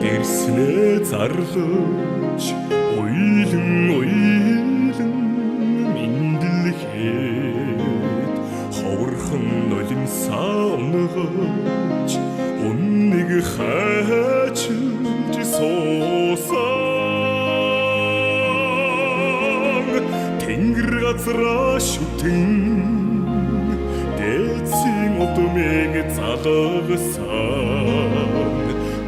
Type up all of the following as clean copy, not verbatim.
дэрснэ зарлаж уйлан мэндэлхэд ховорхон нулимсаа унгаж үннийг хайчилж суусан тэнгэр газраа шүтэн дээдсийн удмыг залгасан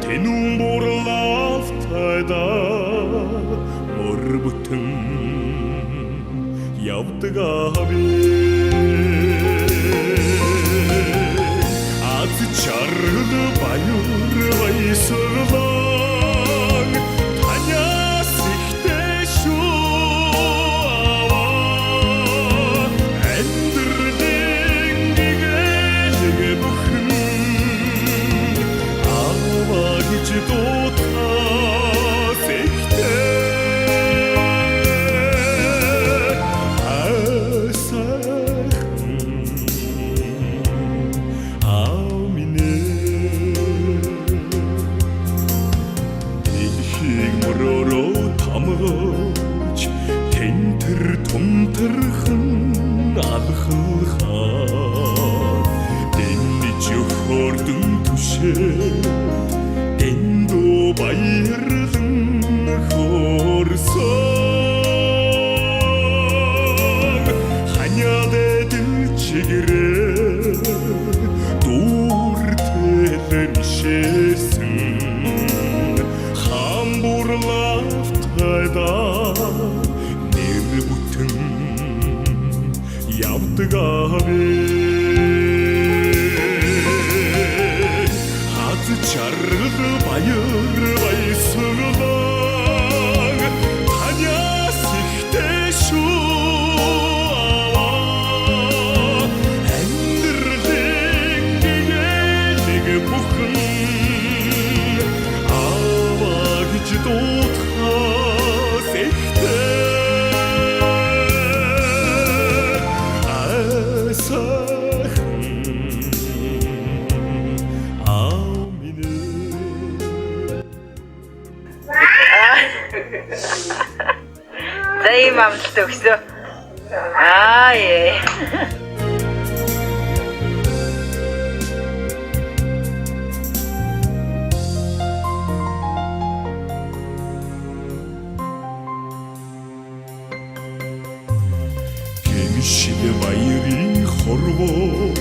тэнүүн бурлаалтайда мөр бүтэн явдаг аби аз чаргал баяр баясгалан танаас ихтэй шүү амьдралын гэгээлэг бүхэн аваа гэж дуудахаас ихтэй тентэр томтерхэн алхахаа дэнэж хөрдөн түшээ эндөө баярлан хорсон ханяадэд чигрээ дүүртэлэн шээсэн хамбурлафтайда явдаг аби хаз чаргал баяр баясгалан танаас ихтэй шүү амьдралын гэгээлэг бүхэн аваа гэж дуудахаас ихтэй Дай мамт өгсөн. Ээ. Гэмшил баярын хорвоо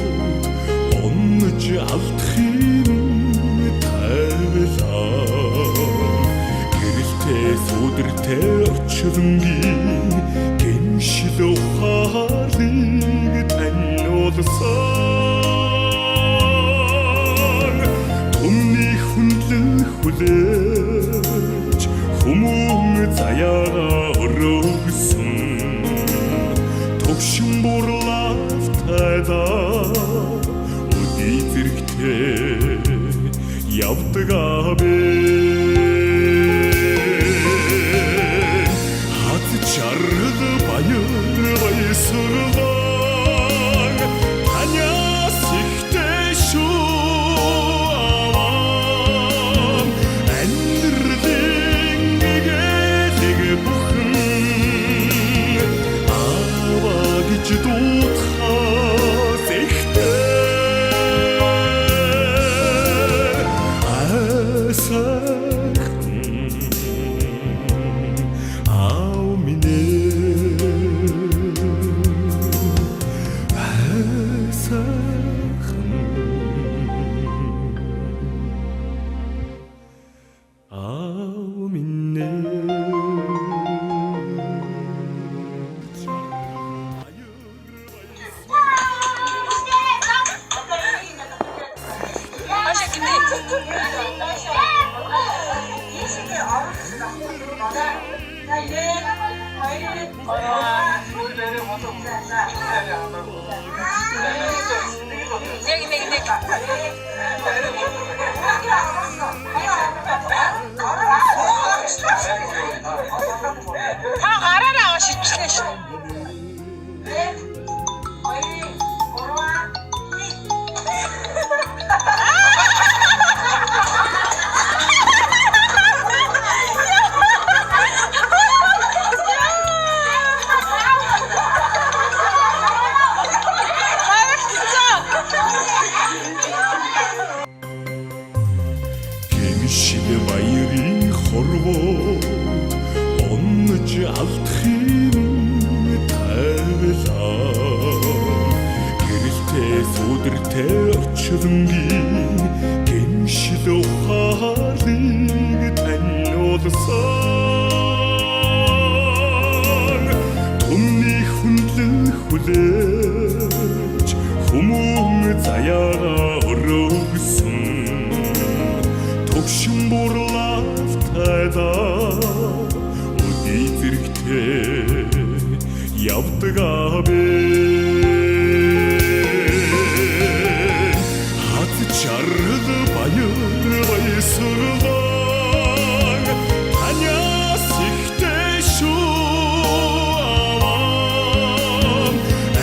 онж алдахын тавилаа сүдэртэй очронгийн гэмшил ухаалыг таниулсан түмний хүнлэн хүлээж хүмүүн заяага өргөсөн төгшин бурлаалтайда өдий зэрэгтэй явдаг аби чаргал баяр баясгалан танаас ихтэй шүү амьдралын гэгээлэг бүхэн аваа гэж дуудахаас ихтэй шүлэнгийн гиншил ухаалыг таниулсан түмний хүндлэн хүлээж хүмүүн заяа өргөсөн төгшин бурлаалтайдаа өдий зэрэгтэй явдаг абэ хат чард баяр баясгалан таньяас ихтэй шүү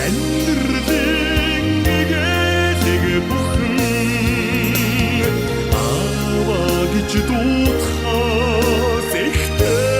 амьдралын нэгэлэг бүхэн аваа гэж дуудахаас ихтэй